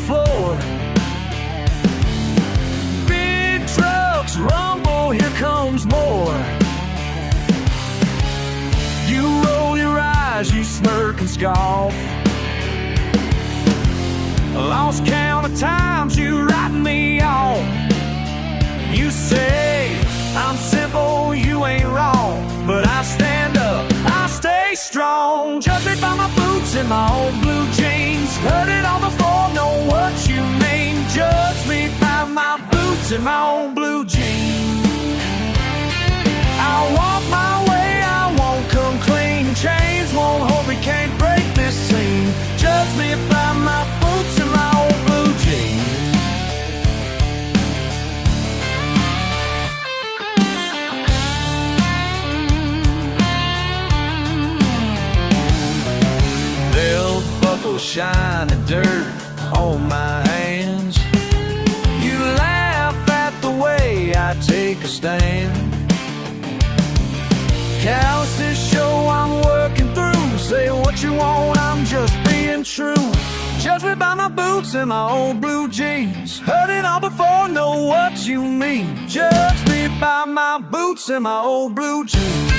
floor. Big trucks rumble, here comes more. You roll your eyes, you smirk and scoff. Lost count of times you write me off. You say I'm simple, you ain't wrong, but I stand up, I stay strong. Judge me by my boots and my old blue jeans. Heard it all before, know what you mean. Judge me by my boots and my old blue jeans. I walk my way, I won't come clean. Chains won't hold me, can't break this scene. Judge me by my boots and my old blue jeans. Shining dirt on my hands. You laugh at the way I take a stand. Calluses show I'm working through. Say what you want, I'm just being true. Judge me by my boots and my old blue jeans. Heard it all before, know what you mean. Judge me by my boots and my old blue jeans.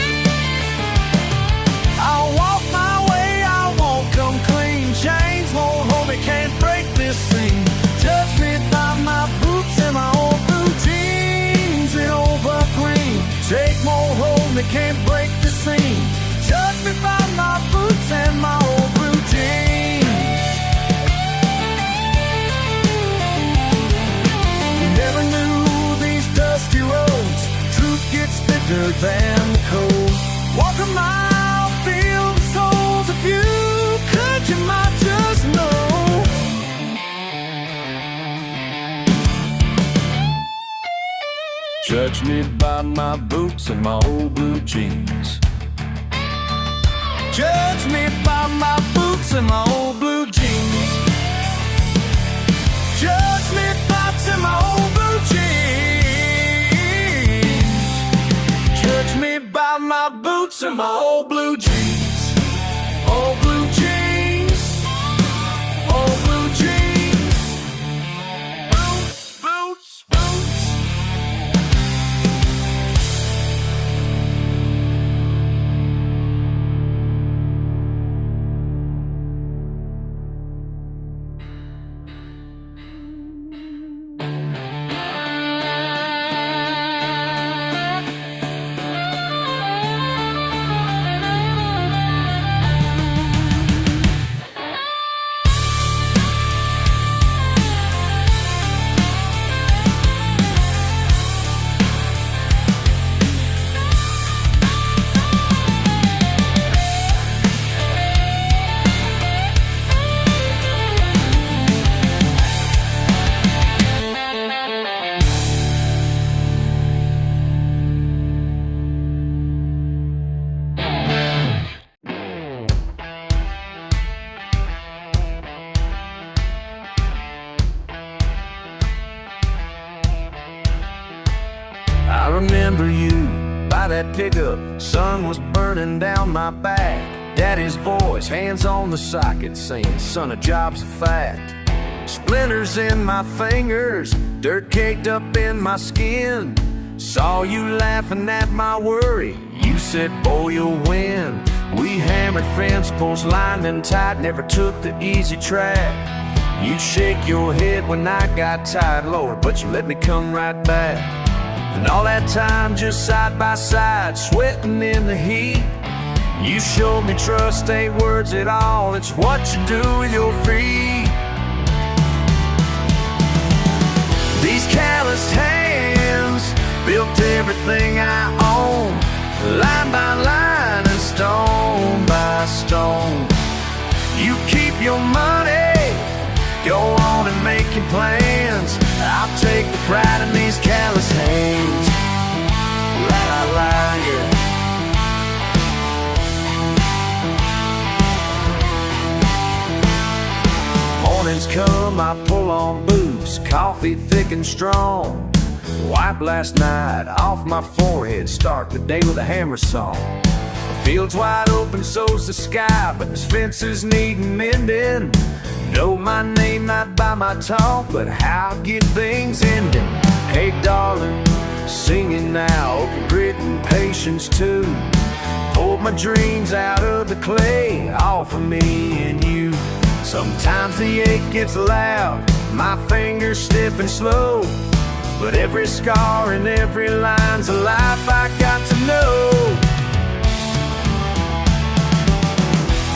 I'll walk my way, I won't come clean. Chains won't hold me, can't break this scene. Judge me by my boots and my old blue jeans in over green. Take more hold me, can't break the scene. Judge me by my boots and my old blue jeans. Never knew these dusty roads. Truth gets thicker than the cold. Walk a mile, feel the souls of you. Could you might just know. Judge me by my boots and my old blue jeans. Judge me by my boots and my old blue jeans. Judge me by my old blue jeans. Judge me by my boots and my old blue jeans. Old blue jeans. Old blue jeans. Boots, boots, boots. I remember you by that pickup. Sun was burning down my back. Daddy's voice, hands on the socket, saying, son, a job's a fact. Splinters in my fingers, dirt caked up in my skin. Saw you laughing at my worry. You said, boy, you'll win. We hammered fence posts, lined and tight, never took the easy track. You'd shake your head when I got tired, Lord, but you let me come right back. And all that time just side by side, sweating in the heat. You showed me trust ain't words at all, it's what you do with your feet. These calloused hands built everything I own, line by line and stone by stone. You keep your money, go on and make your plans. I'll take the pride in these callous hands. La la, yeah. Mornings come, I pull on boots, coffee thick and strong. Wipe last night off my forehead, start the day with a hammer song. The field's wide open, so's the sky, but this fence is needing mending. Know my name, right by my talk, but how get things ending? Hey darling, singing now, grit and patience too. Pulled my dreams out of the clay, all for me and you. Sometimes the ache gets loud, my fingers stiff and slow, but every scar and every line's a life I got to know.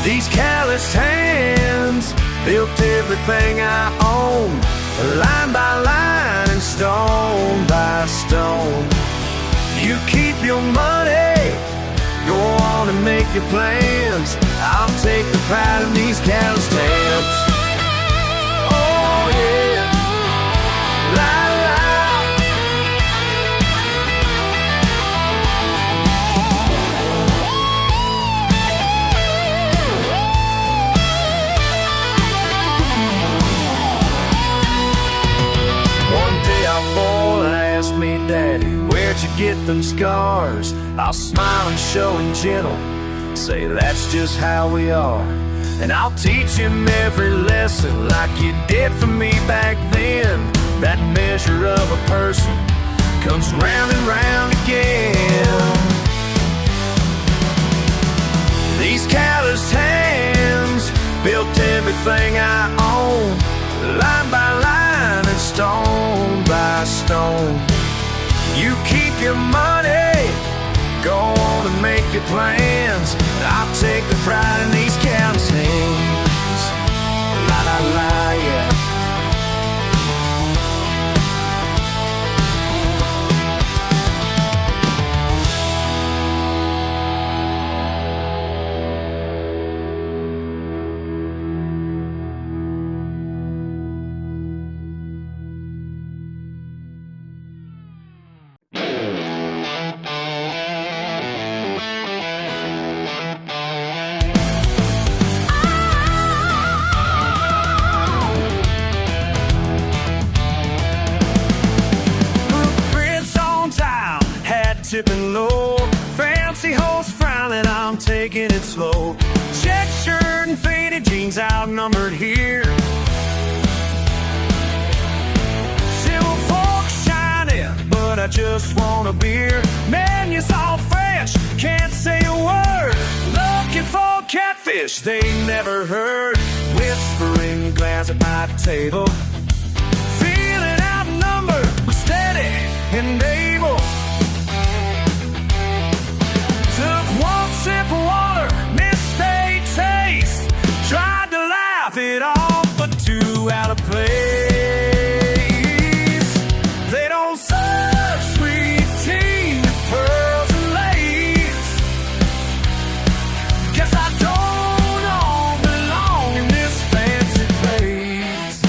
These calloused hands built everything I own, line by line and stone by stone. You keep your money, go on and make your plans. I'll take the pride in these calloused hands. Oh yeah, la la. One day I'll fall and ask me, Daddy, where'd you get them scars? I'll smile and show him gentle, say that's just how we are. And I'll teach him every lesson like you did for me back then. That measure of a person comes round and round again. These calloused hands built everything I own, line by line and stone by stone. You keep your money, go on and make your plans. I'll take the pride in these calloused hands. La la la, yeah. Tipping low, fancy hoes frowning, I'm taking it slow. Check shirt and faded jeans outnumbered here. Silver fork shining, but I just want a beer. Menu's all fresh, can't say a word. Looking for catfish they never heard. Whispering glance at my table, feeling outnumbered, but steady and able. One sip of water, missed a taste. Tried to laugh it off, but too out of place. They don't serve sweet tea with pearls and lace. Guess I don't belong in this fancy place.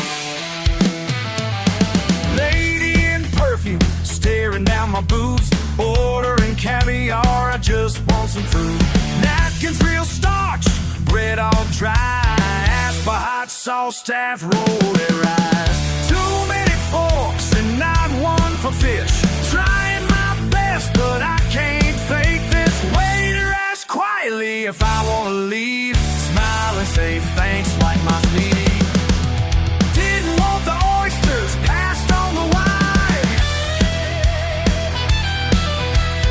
Lady in perfume, staring down my boots, ordering caviar, I just want some fruit. Napkins real starch, bread all dry. Ask for hot sauce, staff roll their eyes. Too many forks and not one for fish. Trying my best, but I can't fake this. Waiter asks quietly if I wanna leave. Smile and say thanks, like my sleeve. Didn't want the oysters, passed on the wine.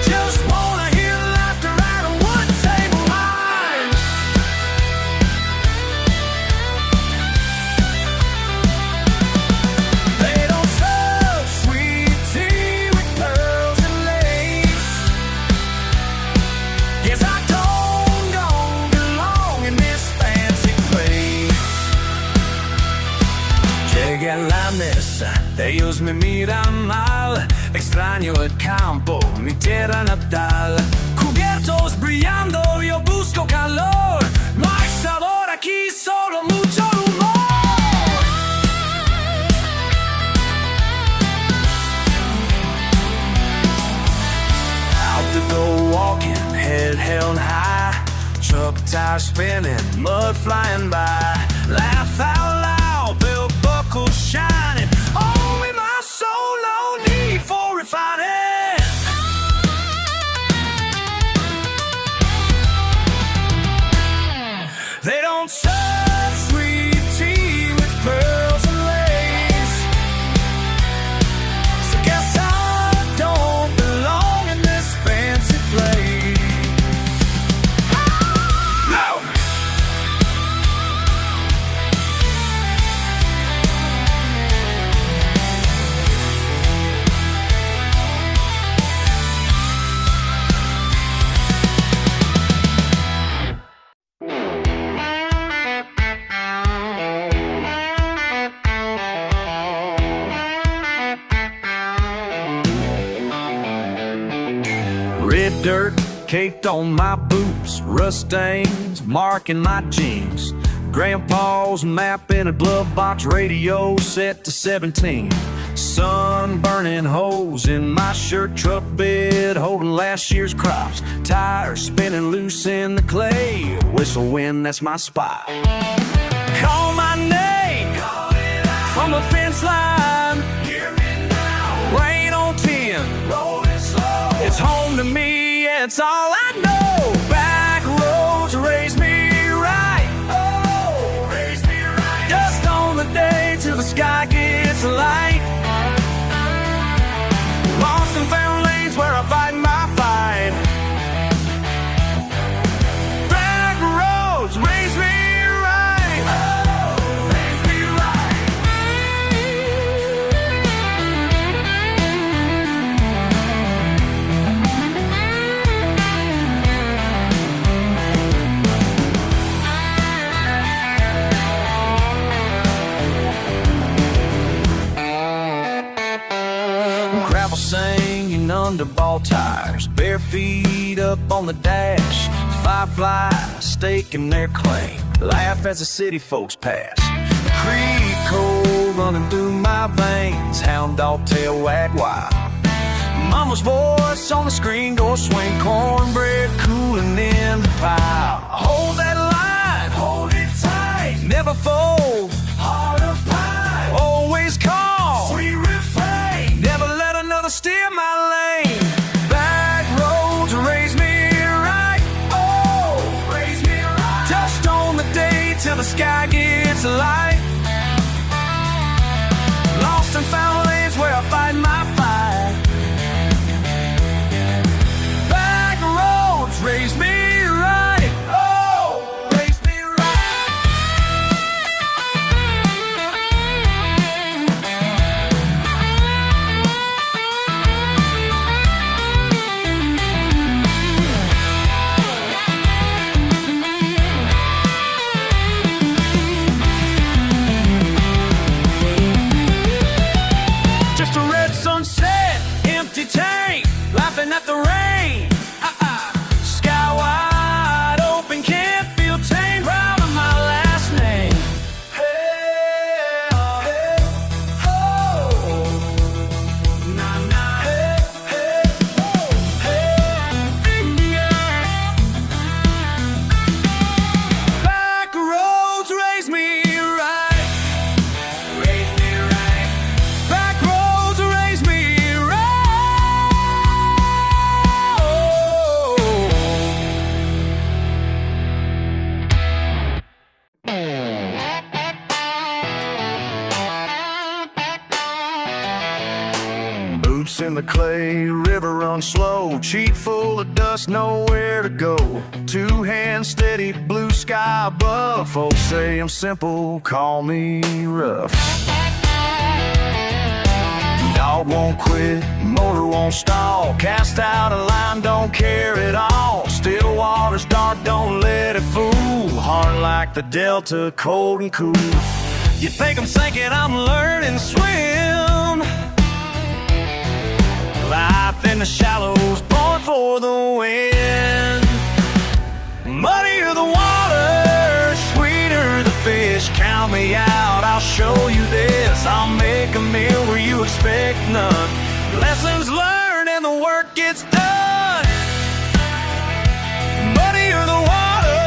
Just wanna hear laughter at a wood table line. They don't serve sweet tea with pearls and lace. Guess I don't belong in this fancy place. Llegué a la mesa, ellos me miran mal. Extraño el campo, mi tierra natal. Cubiertos brillando, yo busco calor. No hay sabor aquí, solo mucho humor. Out the door walking, head held high. Truck tires spinning, mud flying by. Laugh out loud, belt buckle shining. Oh, with my soul, no need for refining. They don't serve sweet tea with pearls and dirt caked on my boots, rust stains marking my jeans. Grandpa's map in a glove box, radio set to 17. Sun burning holes in my shirt, truck bed holding last year's crops. Tires spinning loose in the clay, whistle wind, that's my spot. Call my name from the fence line. Hear me now. Rain on 10, rolling slow. It's home to me, yeah, it's all I know. Back roads raise me right. Oh, raise me right. Just on the day till the sky gets light. Lost and found lanes where I fight my fight. Back roads raise me right. Oh, raise me right. Gravel singing under ball tires, bare feet up on the dash. Fireflies staking their claim, laugh as the city folks pass. Creek cold running through my veins, hound dog tail wag wild. Mama's voice on the screen door swing, cornbread cooling in the pile. Hold that line, hold it tight, never fold, heart of pie. Always calm, sweet refrain, never let another steer my lane. Back roads raise me right. Oh, raise me right. Touched on the day till the sky gets light. Lost and found lanes where I fight my fight. Back roads raise me right. Oh, raise me just a red sunset, empty tank, laughing at the rain. Sky wide open, can't feel tame. Proud of my last name. Hey, hey, oh, nah, nah, hey, hey, oh, hey. Back roads raise me right. Raise me right. Back roads raise me right. Boots in the clay, river runs slow, cheek full of dust, nowhere to go. Two hands steady, blue sky above. Folks say I'm simple, call me rough. Dog won't quit, motor won't stall. Cast out a line, don't care at all. Still water's dark, don't let it fool. Heart like the Delta, cold and cool. You think I'm sinking, I'm learning to swim. Life in the shallows, born for the wind. Muddier the water, sweeter the fish. Count me out, I'll show you this. I'll make a meal where you expect none. Lessons learned and the work gets done. Muddier the water.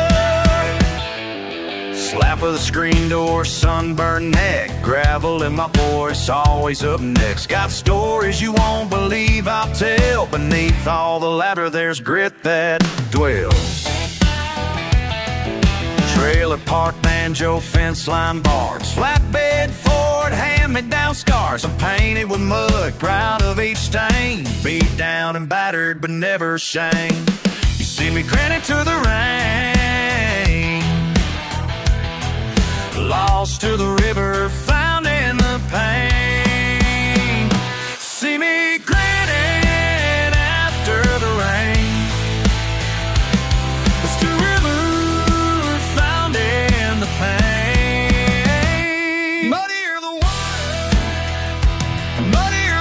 Slap of the screen door, sunburned neck. Gravel in my voice, always up next. Got stories you won't believe I'll tell. Beneath all the ladder there's grit that dwells. Trailer park, banjo, fence line bars. Flatbed Ford, hand-me-down scars. I'm painted with mud, proud of each stain. Beat down and battered, but never ashamed. You see me grinning to the rain. Lost to the river, found in the pain. See me grinning after the rain. It's two rivers found in the pain. Muddier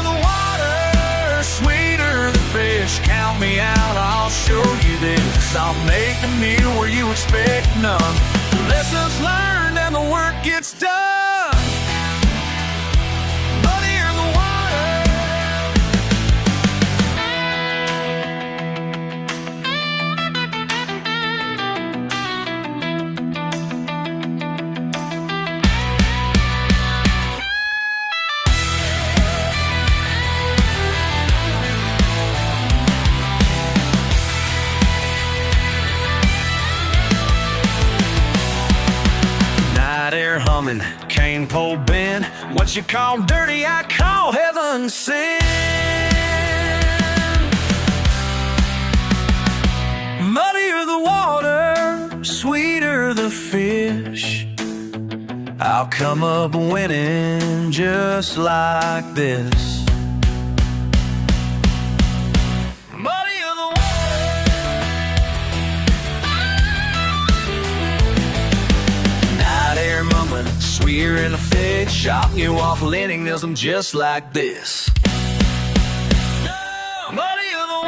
the water, sweeter the fish. Count me out, I'll show you this. I'll make a meal where you expect none. Lessons learned and the work gets done. Muddier the water. Air humming, cane pole bend. What you call dirty, I call heaven sent. Muddier the water, sweeter the fish. I'll come up winning just like this. Sweeter in the fish, shop you off Lennoxism just like this. Muddy of the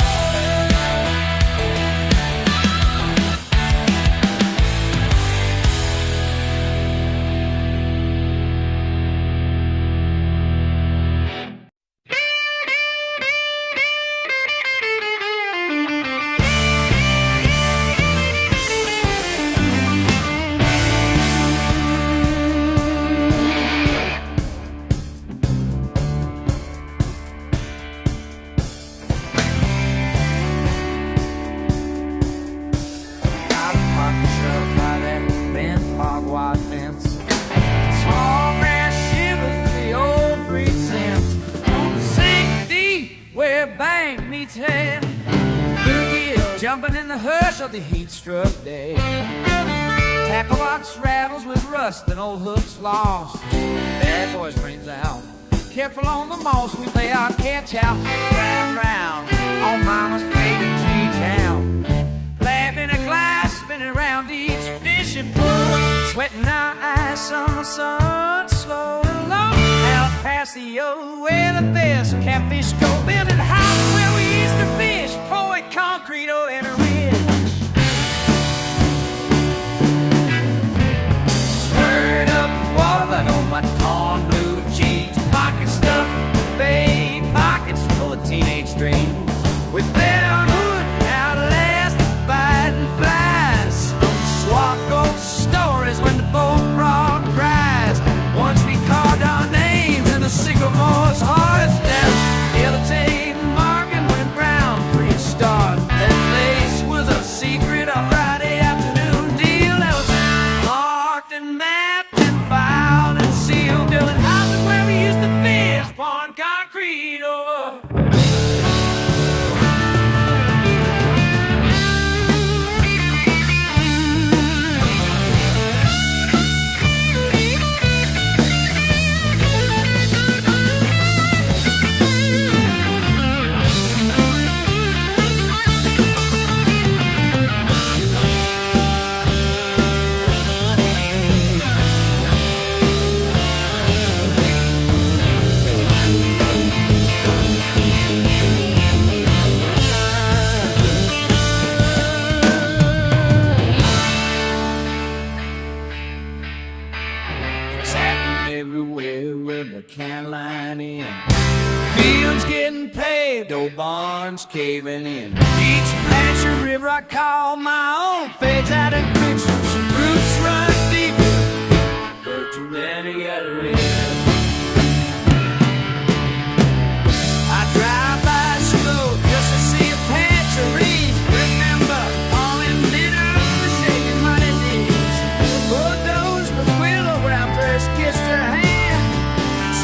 jumping in the hush of the heat-struck day. Tackle box rattles with rust and old hooks lost. Bad boys brings out. Careful on the moss, we play our catch-out. Round, round, on mama's favorite tree-town. Laughing a glass, spinning around each fishing pole. Sweating our eyes on the sun, slow and low. Out past the old well of this, catfish go building house where we used to fish. Pour it concrete in a ridge. Stirred up water like on my torn blue jeans. Pockets stuffed with bay, pockets full of teenage dreams. With bare wood, outlast the biting flies. Swap ghost stories when the bullfrog cries. Once we carved our names in the sycamore's hardest depths. Irritating marking when brown pre-start. That place was a secret, a Friday afternoon deal that was marked and mapped and filed and sealed. Building houses where we used to fish, pouring concrete over. Everywhere with the can line in. Fields getting paved, old barns caving in. Each patch of river I call my own fades out of creeks. Roots run deep, but too many got live. I drive by slow just to see a patch of reeds. Remember all them bitter shaking muddy knees. Bulldozed with willow where I first kissed her hand.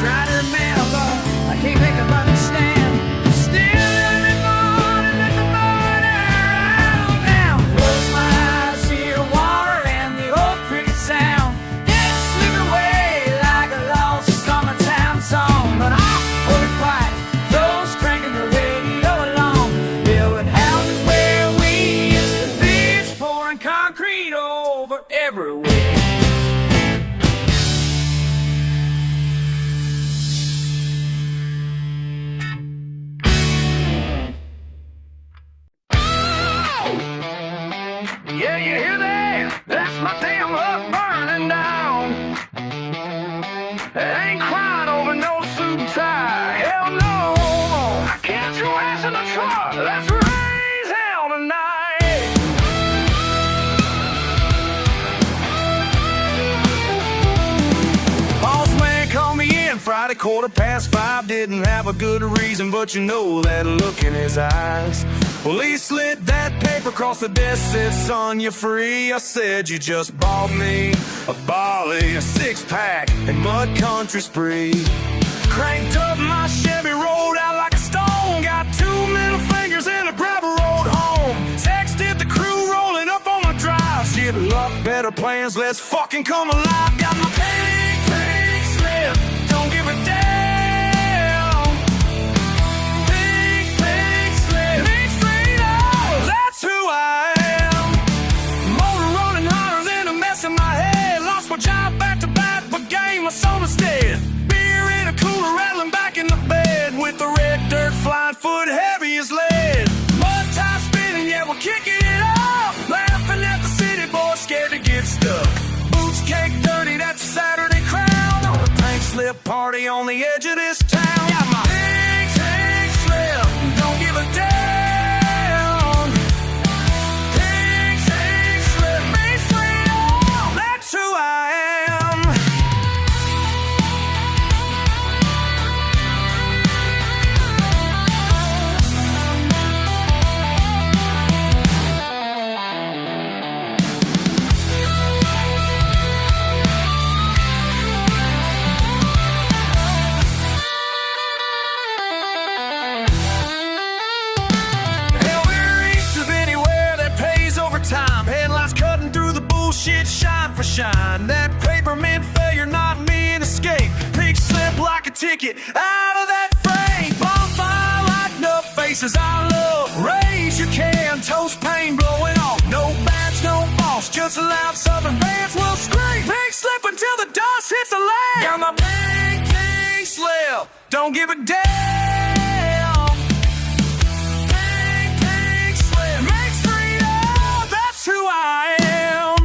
Try to remember, I can't make them understand. Still every morning let the border around now. Close my eyes, hear water and the old cricket sound. It slip away like a lost in the truck. Let's raise hell tonight. Boss man called me in Friday 5:15. Didn't have a good reason, but you know that look in his eyes. Well, he slid that paper across the desk, said, son, you're free. I said, you just bought me a Bali, a six-pack, and mud country spree. Cranked up my Chevy, rolled out like a stone. Got two middle fingers and a gravel road home. Texted the crew rolling up on my drive. Shit, luck, better plans, let's fucking come alive. Got my pink slip, don't give a damn. Foot heavy as lead, mud tie spinning, yeah, we're kicking it up. Laughing at the city boys, scared to get stuck. Boots caked dirty, that's a Saturday crowd. On a pink slip party on the edge of this town. Got my pink slip, don't give a damn. Pink slip, Main Street, oh, that's who I am. Shit, shine for shine. That paper meant failure, not me, an escape. Pink slip like a ticket out of that frame. Bonfire lighting up faces I love. Raise your can, toast pain blowing off. No badge, no boss, just a loud southern bands will scream. Pink slip until the dust hits the land. Got my pink slip, don't give a damn. Pink slip, Main Street, oh, that's who I am.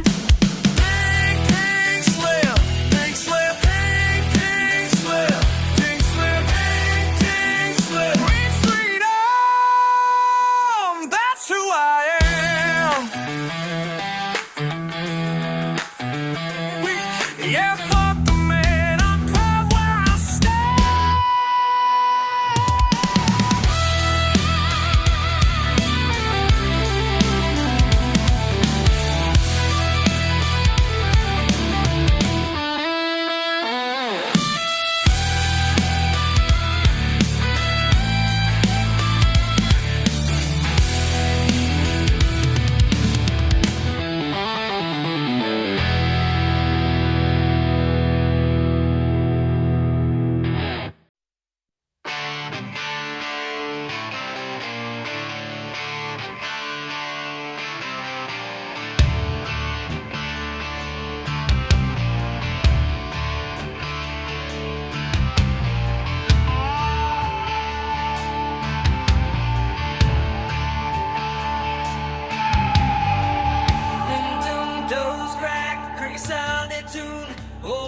Yeah, fuck the man, I'm proud where I stand.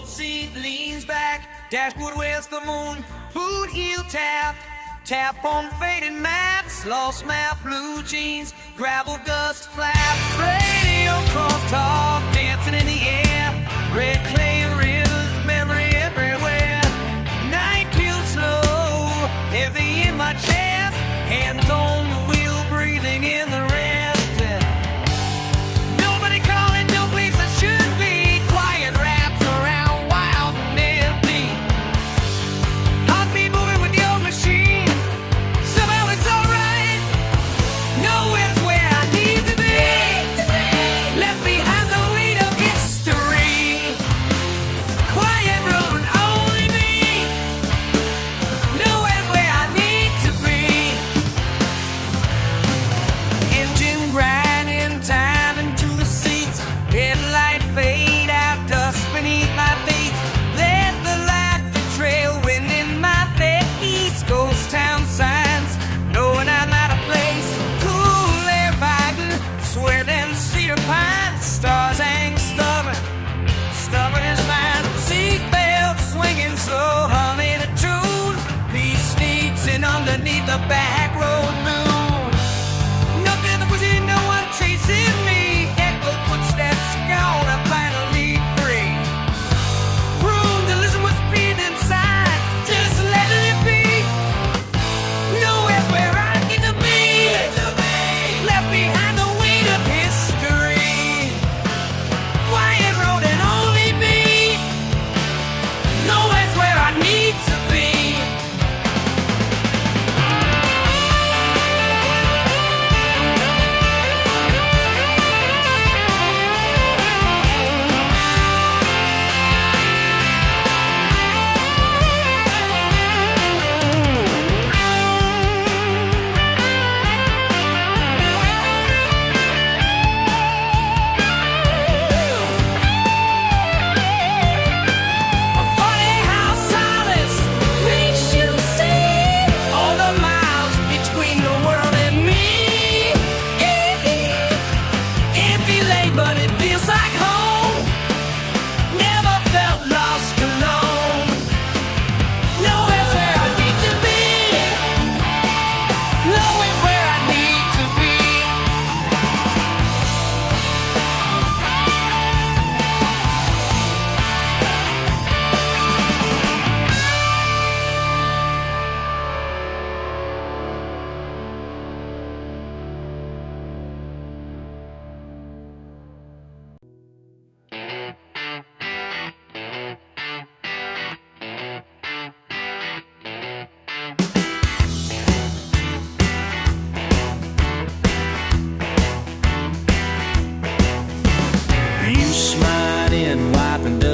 Seat leans back, dashboard where's the moon, boot heel tap on faded mats, lost map, blue jeans, gravel dust flaps, radio cross talk, dancing in the air, red clay rivers, memory everywhere, night feels slow, heavy in my chest, hands on the wheel, breathing in the rest. Nobody calling, no place I should be, quiet raps around wild and empty. Heartbeat moving with your machine. Somehow it's alright. Nowhere's where I need to be. Left behind the weight of history. Quiet road and only me. Nowhere's where I need to be. Engine grinding time into the seats. Headlight fade out, dust beneath my feet. Let the laughter trail wind in my face. Ghost town signs, knowing I'm out of place. Cool air fighting, swirling cedar pine. Stars hang stubborn, stubborn as mine. Seatbelt swinging slow, humming a tune. Peace sneaks in underneath the back road.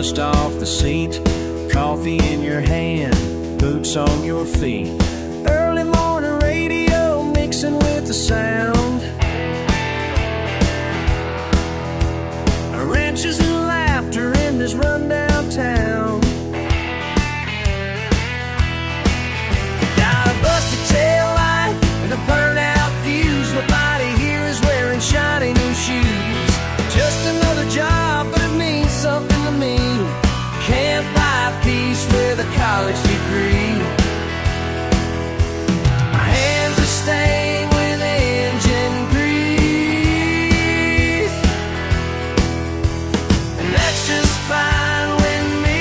toast off the seat, coffee in your hand, boots on your feet. Early morning radio mixing with the sound, wrenches and laughter in this rundown town. Got a busted tail light and a burned out fuse. Nobody here is wearing shiny new shoes. Just another job, but it means something to me. Can't buy peace with a college degree. My hands are stained with engine grease, and that's just fine with me.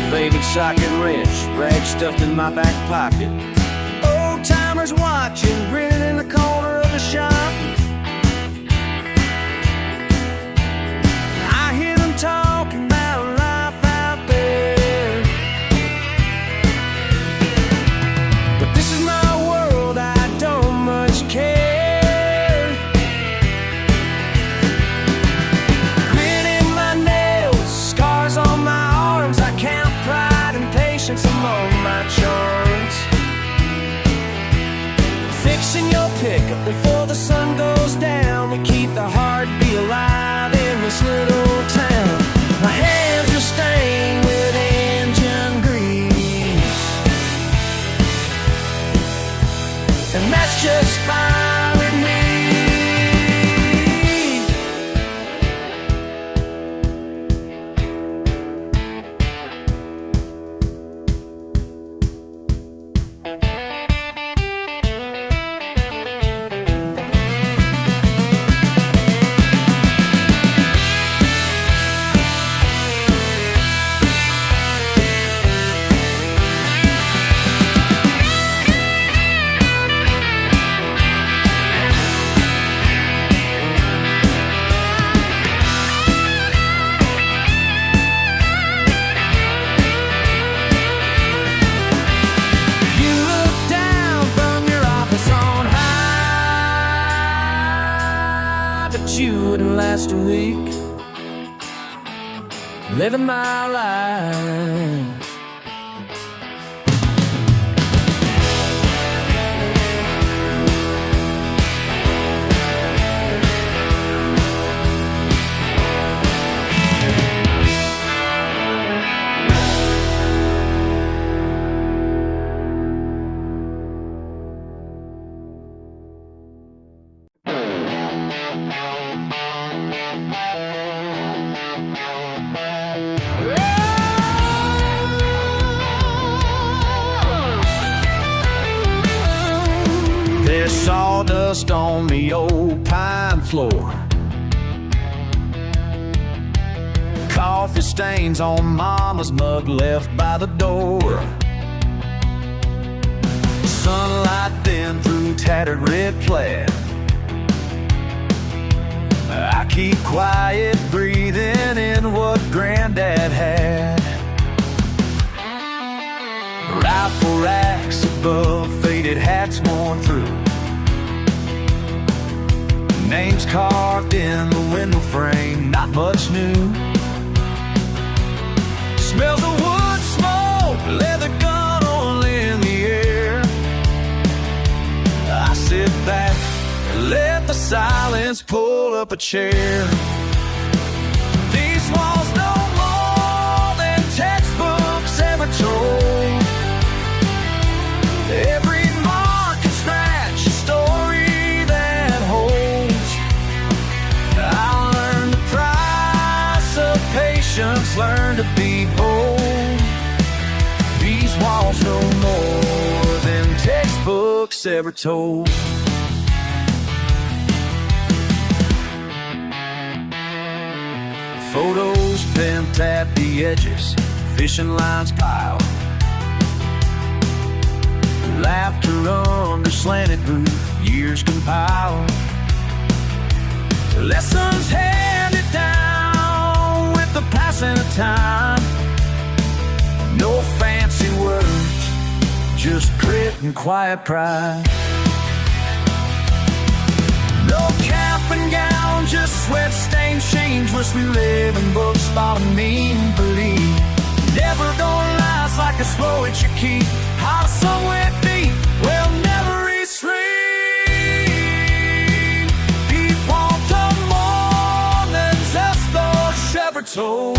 Faded socket wrench, rag stuffed in my back pocket. Old timers watching, grinning in the corner of the shop. I hear them talking about life out there, but this is my world, I don't much care. Grit in my nails, scars on my arms, I count pride and patience among my charms. Fixing your pickup before the sun goes down, we keep the heartbeat alive in this little town. My hands are stained with engine grease, and that's just fine with me. You wouldn't last a week, living my life. There's sawdust on the old pine floor, coffee stains on mama's mug left by the door. Sunlight thin through tattered red plaid. I keep quiet, breathing in what Granddad had. Rifle racks above, faded hats worn through, names carved in the window frame, not much new. Smells of wood smoke, leather gun only in the air. I sit back and let the silence pull up a chair. These walls no more than textbooks ever told. Every mark and scratch, a story that holds. I learned the price of patience, learn to be bold. These walls no more than textbooks ever told. Photos bent at the edges, fishing lines piled, laughter under slanted roof, years compiled. Lessons handed down with the passing of time. No fancy words, just and quiet pride. No cap and gown, just sweat-stained change. Wish we live in books about a mean belief. Never gonna last like a slow at your key. How somewhere deep, well, never eat sleep. Deep want the mornings, as the shepherd told.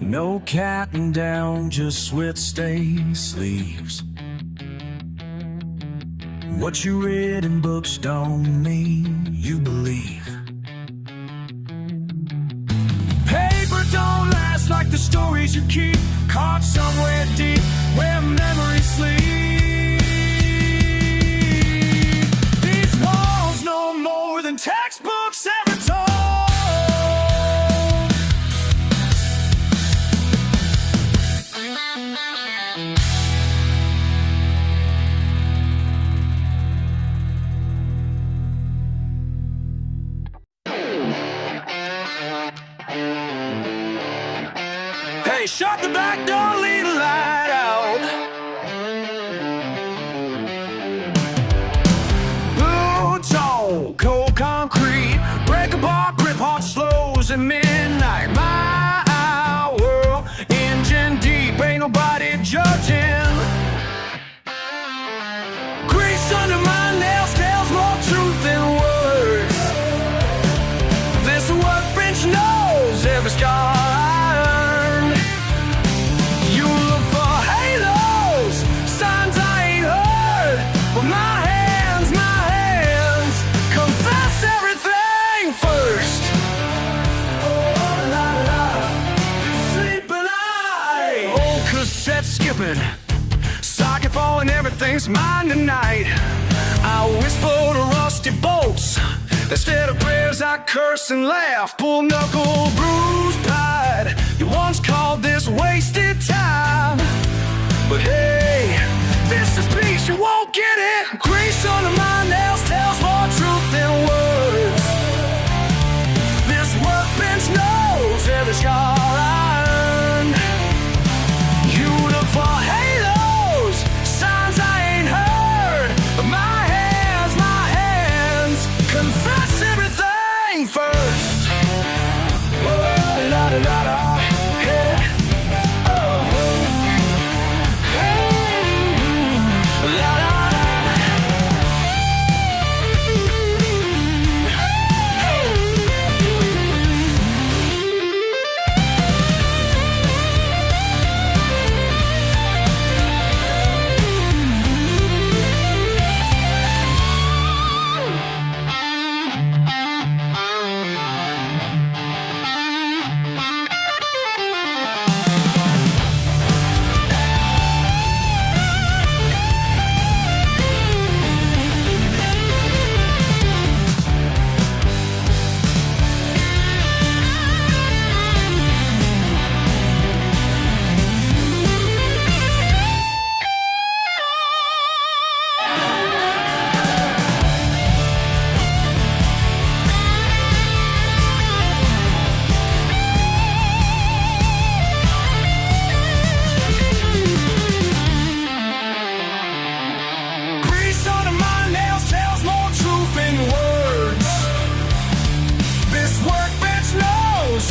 No catting down, just sweat-stained sleeves. What you read in books don't mean you believe. Paper don't last like the stories you keep, caught somewhere deep where memories sleep. These walls no more than textbooks ever told. Hey, shut the back door, leave the light out. Boots on cold concrete, break apart, grip hard slows at midnight. My world, engine deep, ain't nobody judging. Grease under my nails tells more truth than words. This workbench knows every scar. Skipping, socket falling, everything's mine tonight. I whisper to rusty bolts. Instead of prayers I curse and laugh. Pull knuckle, bruise pride. You once called this wasted time, but hey, this is peace, you won't get it. Grease under my nails tells more truth than words. This workbench knows every scar I earned. For halos, signs I ain't heard. My hands confess everything first. Oh, la da da da. Hey. Oh. Hey. La da da.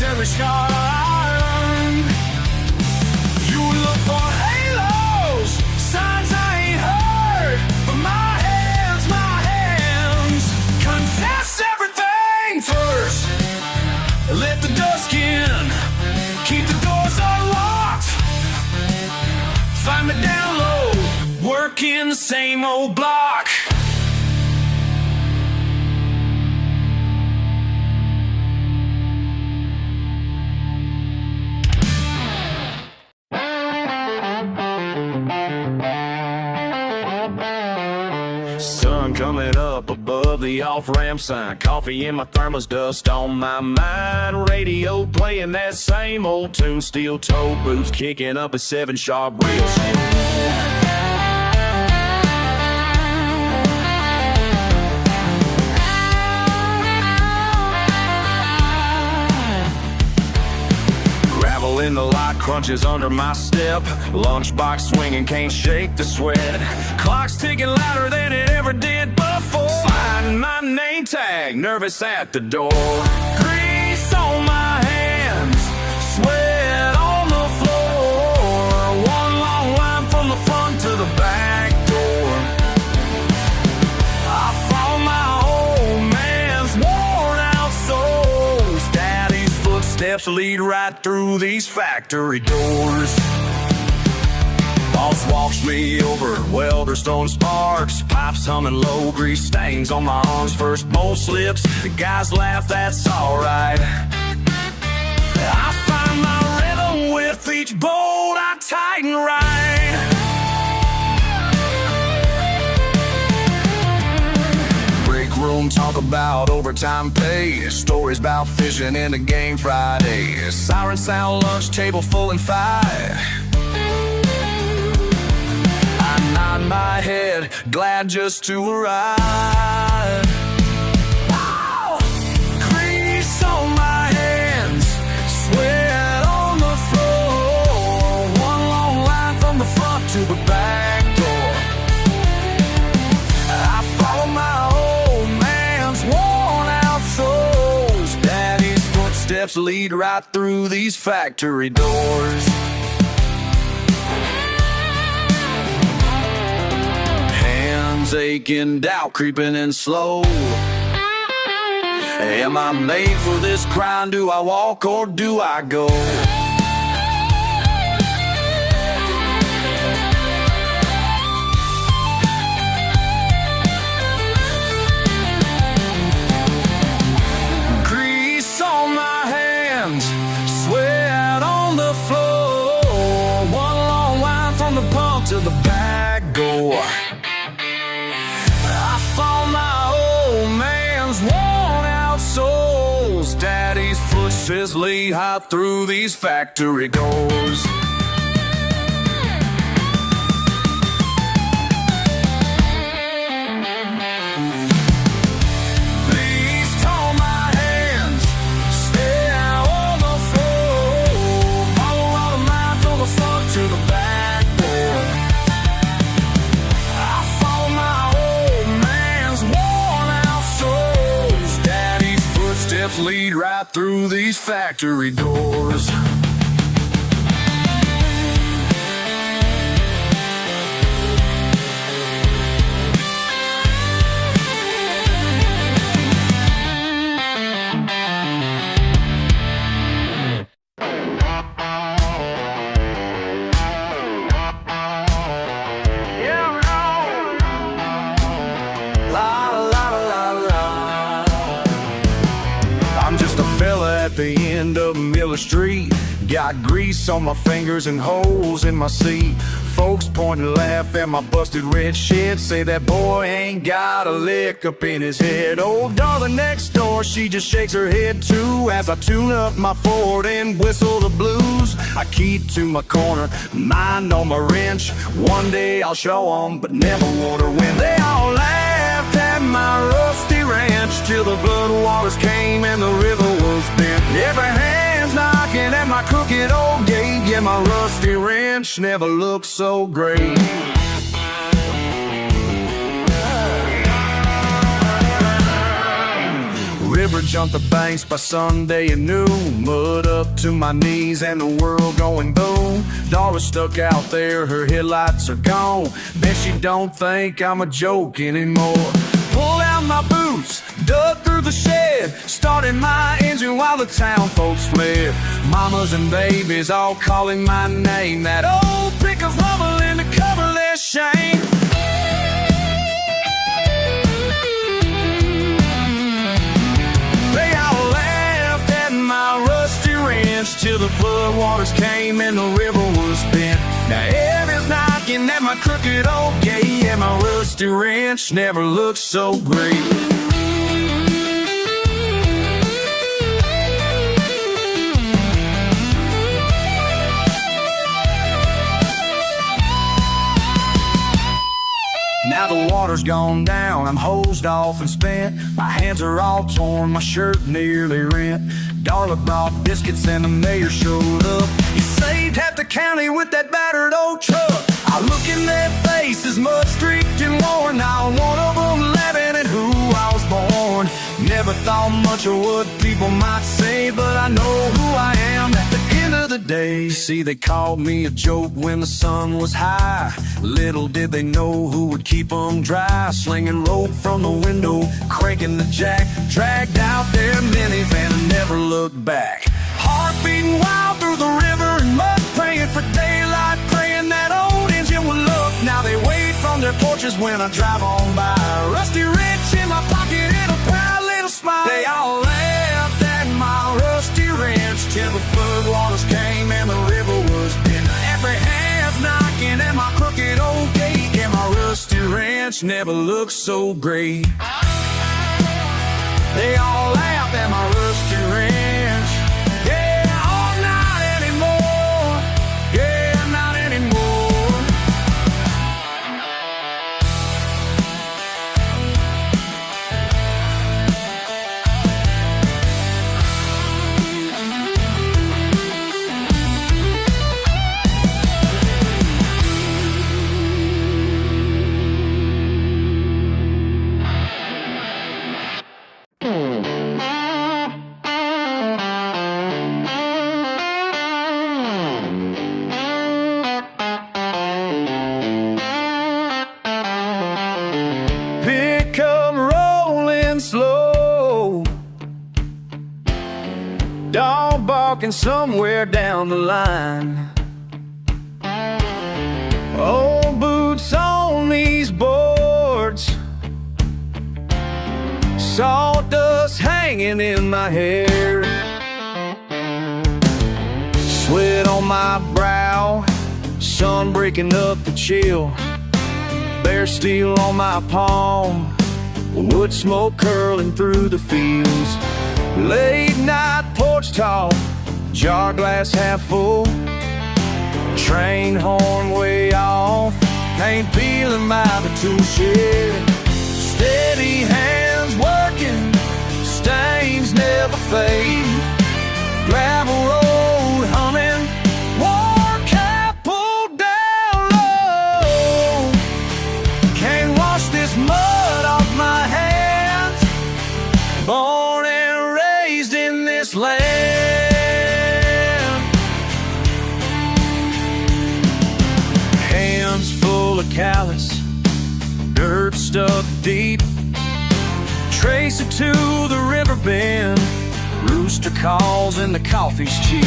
Every scar I earned. You look for halos, signs I ain't heard. But my hands confess everything first. Let the dusk in, keep the doors unlocked. Find me down low, working the same old block. coming up above the off-ramp sign. Coffee in my thermos, dust on my mind. Radio playing that same old tune. Steel toe boots kicking up a 7 sharp real smooth. In the lot crunches under my step. Lunchbox swinging, can't shake the sweat. Clock's ticking louder than it ever did before. Find my name tag, nervous at the door. Grease on my hands, sweat on the floor. One long line from the front to the back door. I found my old man's worn out soles. Daddy's footsteps lead right through these factory doors. Boss walks me over, welder stone sparks, pipes humming low, grease stains on my arms. First bolt slips, the guys laugh, that's alright. I find my rhythm with each bolt I tighten right. Break room talk about overtime pay, stories about fishing in the game Friday. Siren sound, lunch table full and five. I nod my head, glad just to arrive. Oh! Grease on my hands, sweat on the floor. One long line from the front to the back door. I follow my old man's worn out soles. Daddy's footsteps lead right through these factory doors. Aching, doubt creeping in slow. Am I made for this grind? Do I walk or do I go? Grease on my hands, sweat on the floor. One long line from the pump to the back door. Found my old man's worn out soles. Daddy's footsteps lead high through these factory doors. Please hold my hands, stay on the floor. Follow all the line from the front to the back door. I found my steps lead right through these factory doors. At the end of Miller Street, got grease on my fingers and holes in my seat. Folks point and laugh at my busted red shit, say that boy ain't got a lick up in his head. Old darling next door, she just shakes her head too as I tune up my Ford and whistle the blues. I keep to my corner, mind on my wrench. One day I'll show 'em, but never want to win. They all laughed at my rusty ranch till the floodwaters came and the river was bent. Every hand's knocking at my crooked old gate. Yeah, my rusty wrench never looked so great. River jumped the banks by Sunday at noon. Mud up to my knees and the world going boom. Daughter stuck out there, her headlights are gone. Bet she don't think I'm a joke anymore. Pulled out my boots, dug through the shed, started my engine while the town folks fled. Mamas and babies all calling my name. That old pickup's rumbling to cover their shame. They all laughed at my rusty wrench till the floodwaters came and the river was bent. Now every night knocking at my crooked old gate, and my rusty wrench never looked so great. Now the water's gone down, I'm hosed off and spent. My hands are all torn, my shirt nearly rent. Darla brought biscuits and the mayor showed up. He saved half the county with that battered old truck. I look in their faces, mud streaked and worn. Now one of them laughing at who I was born. Never thought much of what people might say, but I know who I am at the end of the day. See, they called me a joke when the sun was high. Little did they know who would keep them dry. Slinging rope from the window, cranking the jack. Dragged out their minivan and never looked back. Heart beating wild through the river and mud, praying for daylight, praying that old engine would look. Now they wait from their porches when I drive on by. Rusty wrench in my pocket and a proud little smile. They all laughed at my rusty wrench till the floodwaters came and the river was big. Every hand's knocking at my crooked old gate, and my rusty wrench never looked so great. They all laughed at my rusty wrench. Yeah, oh, not anymore. Yeah, not anymore. Dog barking somewhere down the line. Old boots on these boards, sawdust hanging in my hair, sweat on my brow, sun breaking up the chill, bare steel on my palm, wood smoke curling through the fields. Late night porch talk, jar glass half full, train horn way off, paint peeling by the tool shed. Steady hands working, stains never fade. Gravel road humming, war cap pulled down low. Can't wash this mud off my hands. Born and raised in this land. Hands full of callous, dirt stuck deep. Trace it to the river bend. Rooster calls and the coffee's cheap.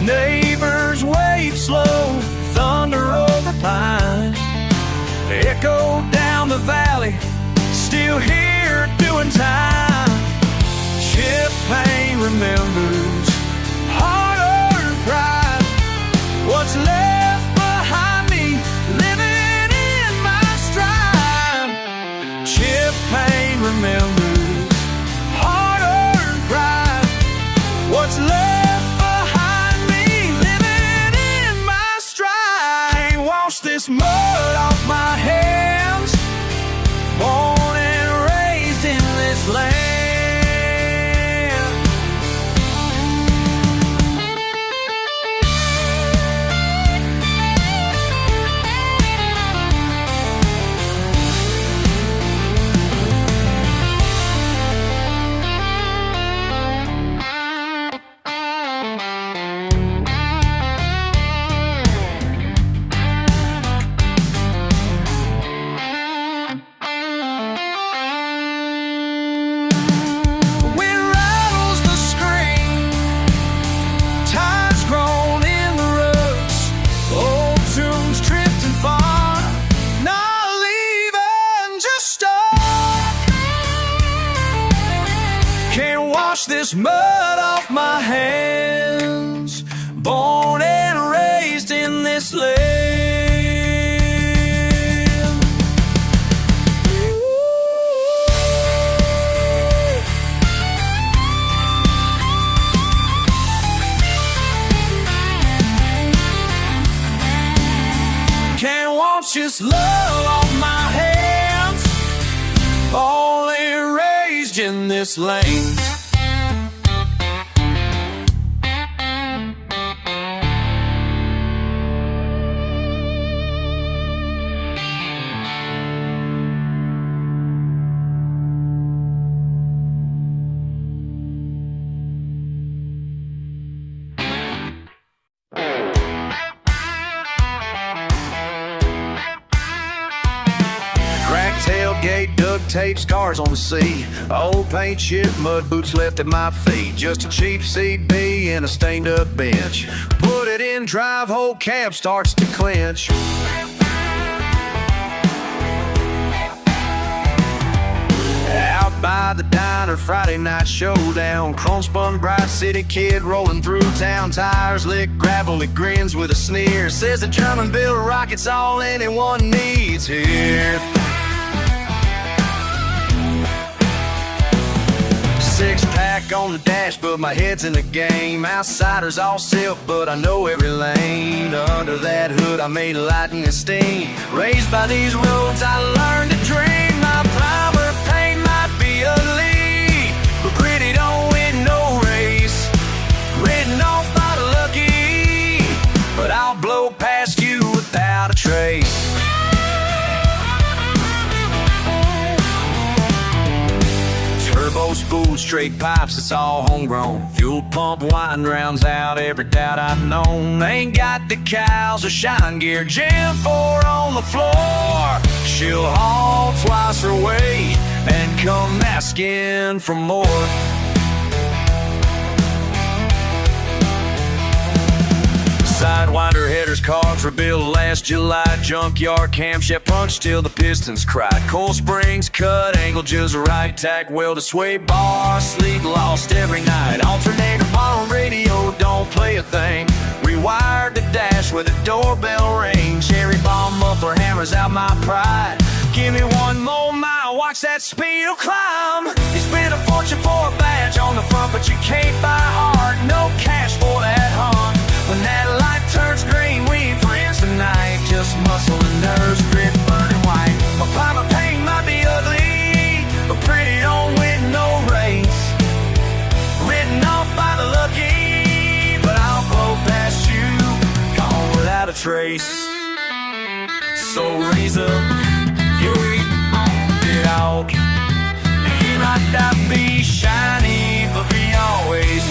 Neighbors wave slow, thunder over pine. Echo down the valley, still here doing time. Chip pain remembers hard-earned pride. What's left behind me, living in my stride. Chip pain remembers hard-earned pride. What's left behind me, living in my stride. Wash this mud off my hands. Born and raised in this land. this love on my hands, only raised in this lane. Tailgate, duct tape, scars on the seat, old paint chip, mud boots left at my feet. Just a cheap seat B and a stained up bench. Put it in drive, whole cab starts to clench. Out by the diner, Friday night showdown. Chrome spun bright city kid rolling through town. Tires lick gravel, he grins with a sneer. Says the German built rocket's all anyone needs here. Six-pack on the dash, but my head's in the game. Outsiders all silk, but I know every lane. Under that hood, I made lightning and steam. Raised by these roads, I learned to dream. My primer paint might be ugly, but pretty don't win no race. Written off by the lucky, but I'll blow past you without a trace. Turbo spool, straight pipes, it's all homegrown. Fuel pump wine rounds out every doubt I've known. Ain't got the cows or shine gear, Gen 4 on the floor. She'll haul twice her weight and come asking for more. Sidewinder headers, cogs were built last July. Junkyard camshaft punch till the pistons cry. Coil springs cut, angle just right. Tack weld to sway bar, sleep lost every night. Alternator bar radio, don't play a thing. Rewired the dash with a doorbell ring. Cherry bomb muffler hammers out my pride. Give me one more mile, watch that speed climb. You spent a fortune for a badge on the front, but you can't buy heart, no cash for that hunt. When that light turns green, we ain't friends tonight. Just muscle and nerves, grit, burning white. My primer paint might be ugly, but pretty don't win no race. Written off by the lucky, but I'll blow past you, gone without a trace. So raise up your it out. He might not be shiny, but be always.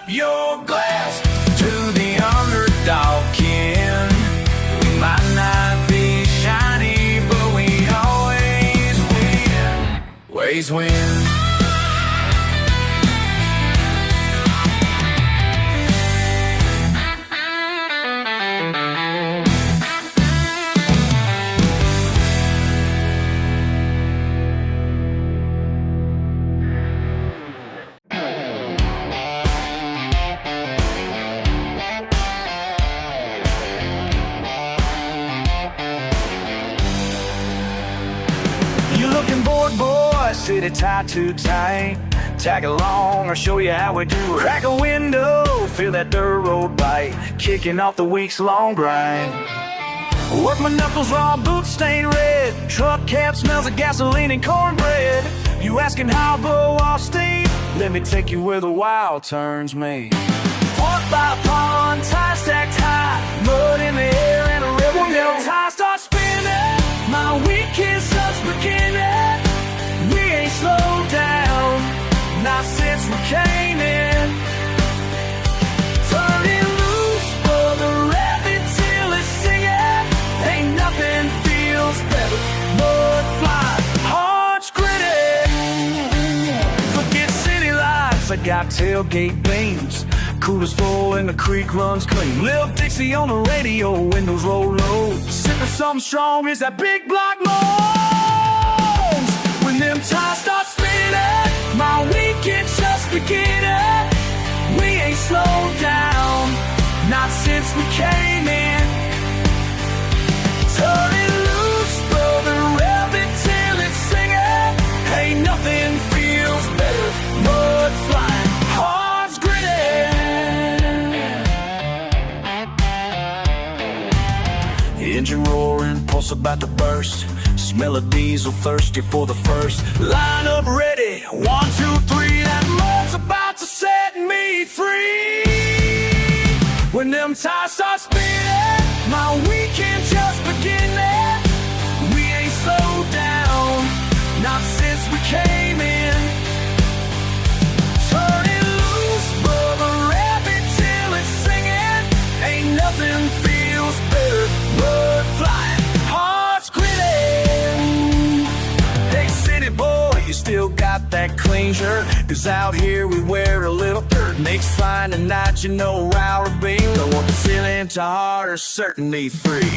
Your glass to the underdog kin. We might not be shiny, but we always win. Always win. Looking bored, boy, city tie too tight. Tag along, I'll show you how we do it. Crack a window, feel that dirt road bite, kicking off the week's long grind. Work my knuckles raw, boots stained red. Truck cab smells of gasoline and cornbread. You asking how I blow off steam? Let me take you where the wild turns me. Park by a pond, tie stacked high, mud in the air and a river. When the tires start spinning, my weekend starts beginning. We ain't slowed down, not since we came in. Turning loose for the rabbit till it's singing. Ain't nothing feels better. Mud flies, hearts gritty. Forget city lights, I got tailgate beams. Coolers full and the creek runs clean. Lil Dixie on the radio, windows roll low. Sipping something strong is that big block moans. When them tires start spinning, my weekend's just beginning. We ain't slowed down, not since we came in. exhaust about to burst. Smell of diesel, thirsty for the first. Line up ready, 1, 2, 3. That motor's about to set me free. When them tires start spinning, my weekend just beginning. We ain't slowed down, not since we came in. Turn it loose, brother, rap it till it's singing. Ain't nothing feels better, blood flying, hearts gritting. Hey city boy, you still got that clean shirt? 'Cause out here we wear a little dirt. Makes fine at night, you know, round or beam. Don't want the ceiling to heart or certainly free.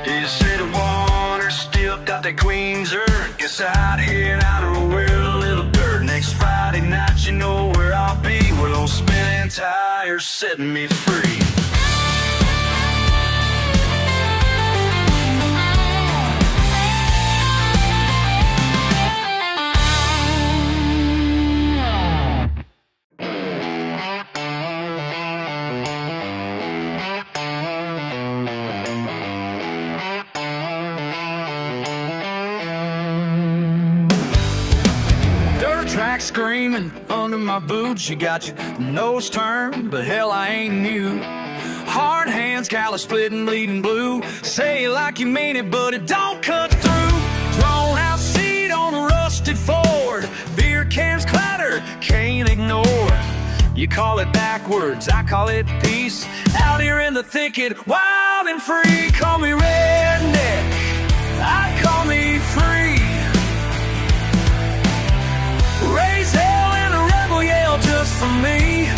His city water still got that Queen's earth. Guess out here and out of the world, a little dirt. Next Friday night, you know where I'll be. Where those spinning tires setting me free. Track screaming under my boots. You got your nose turned, but hell, I ain't new. Hard hands, callous, splitting, bleeding blue. Say it like you mean it, but it don't cut through. Thrown out seat on a rusted Ford. Beer cans clatter, can't ignore. You call it backwards, I call it peace. Out here in the thicket, wild and free. Call me redneck, I call me free. Raise hell and a rebel yell just for me.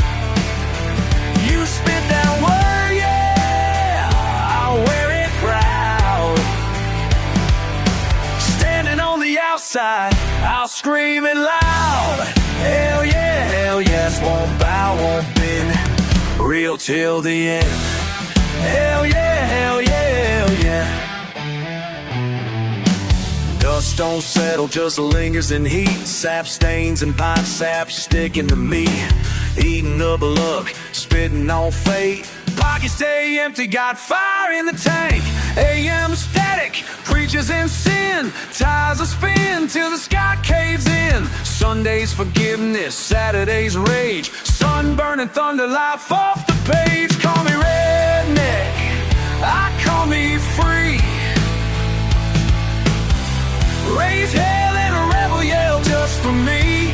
You spit that word, yeah, I'll wear it proud. Standing on the outside, I'll scream it loud. Hell yes, won't bow, won't bend. Real till the end. Hell yeah, hell yeah. Dust don't settle, just lingers in heat. Sap stains and pine sap sticking to me. Eating up luck, spitting on fate. Pockets stay empty, got fire in the tank. AM static, preachers in sin. Tires a spin till the sky caves in. Sunday's forgiveness, Saturday's rage. Sun burning thunder, life off the page. Call me redneck, I call me free. Raise hell and a rebel yell just for me.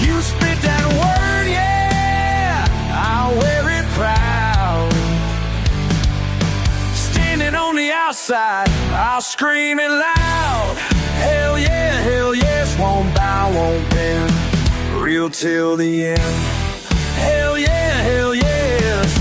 You spit that word, yeah, I'll wear it proud. Standing on the outside, I'll scream it loud. Hell yes, won't bow, won't bend. Real till the end. Hell yes.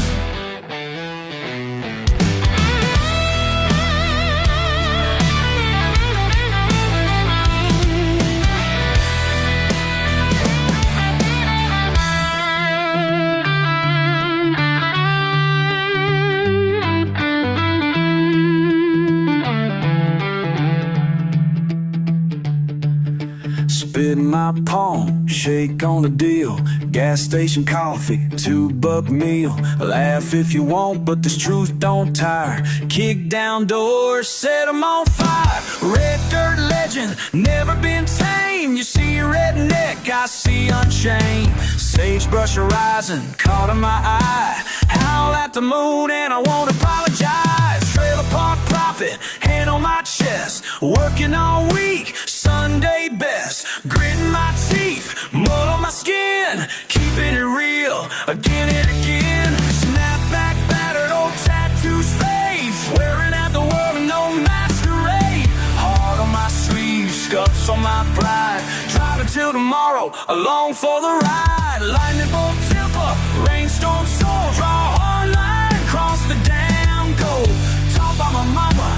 Spit in my palm, shake on the deal. Gas station coffee, $2 meal. Laugh if you want, but this truth don't tire. Kick down doors, set them on fire. Red dirt legend, never been tame. You see a redneck, I see unchained. Sagebrush horizon, caught in my eye. Howl at the moon and I won't apologize. Trailer park profit, hand on my chest. Working all week, Sunday best. Gritting my teeth, mud on my skin. Keeping it real, again and again. Snapback battered, old tattoos fade. Swearing at the world and no masquerade. Heart on my sleeve, scuffs on my pride. Driving till tomorrow, along for the ride. Lightning bolt temper, rainstorm soul. Draw a hard line, cross the damn goal. Taught by my mama,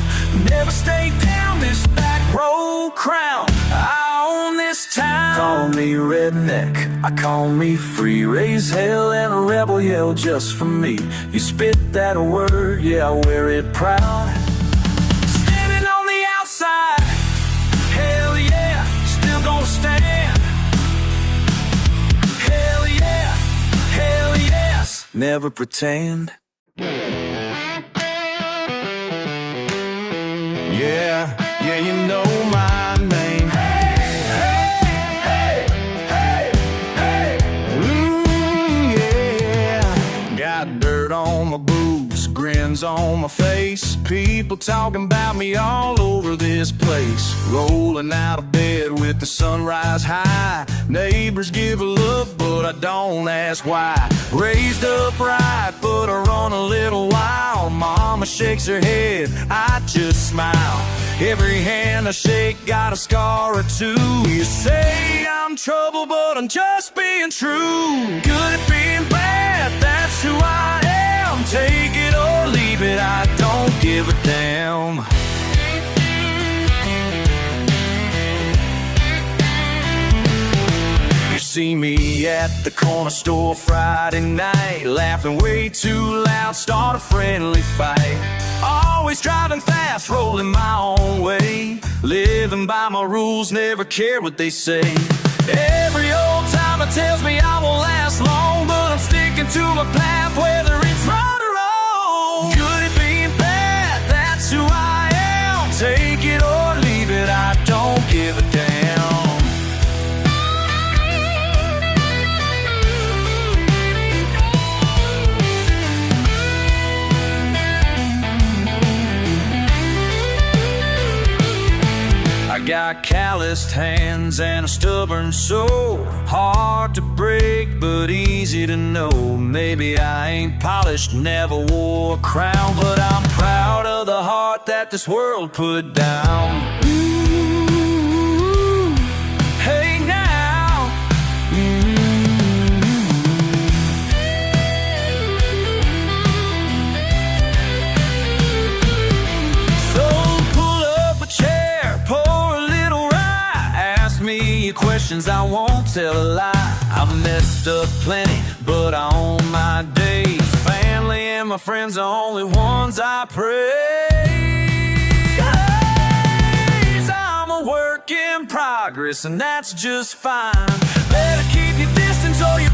never stay down. This back road crown, I own this me redneck, I call me free. Raise hell and a rebel yell just for me. You spit that word, yeah, I wear it proud. Standing on the outside, hell yeah, still gonna stand. Hell yeah, hell yes, never pretend. Yeah, yeah, you know my name. Hey, hey, hey, hey, hey. Yeah. Got dirt on my boots, grins on my face. People talking about me all over this place. Rolling out of bed with the sunrise high. Neighbors give a look, but I don't ask why. Raised up right, but I run a little wild. Mama shakes her head, I just smile. Every hand I shake got a scar or two. You say I'm trouble, but I'm just being true. Good at being bad, that's who I am. Take it or leave it, I don't give a damn. See me at the corner store Friday night, laughing way too loud, start a friendly fight. Always driving fast, rolling my own way, living by my rules, never care what they say. Every old timer tells me I won't last long, but I'm sticking to my path, whether it's right or wrong. Good at being bad, that's who I am. Take it or leave it, I don't give a damn. I got calloused hands and a stubborn soul. Hard to break, but easy to know. Maybe I ain't polished, never wore a crown, but I'm proud of the heart that this world put down. Ooh, hey now. So pull up a chair, questions, I won't tell a lie. I've messed up plenty, but I own my days. Family and my friends are the only ones I praise. I'm a work in progress, and that's just fine. Better keep your distance or you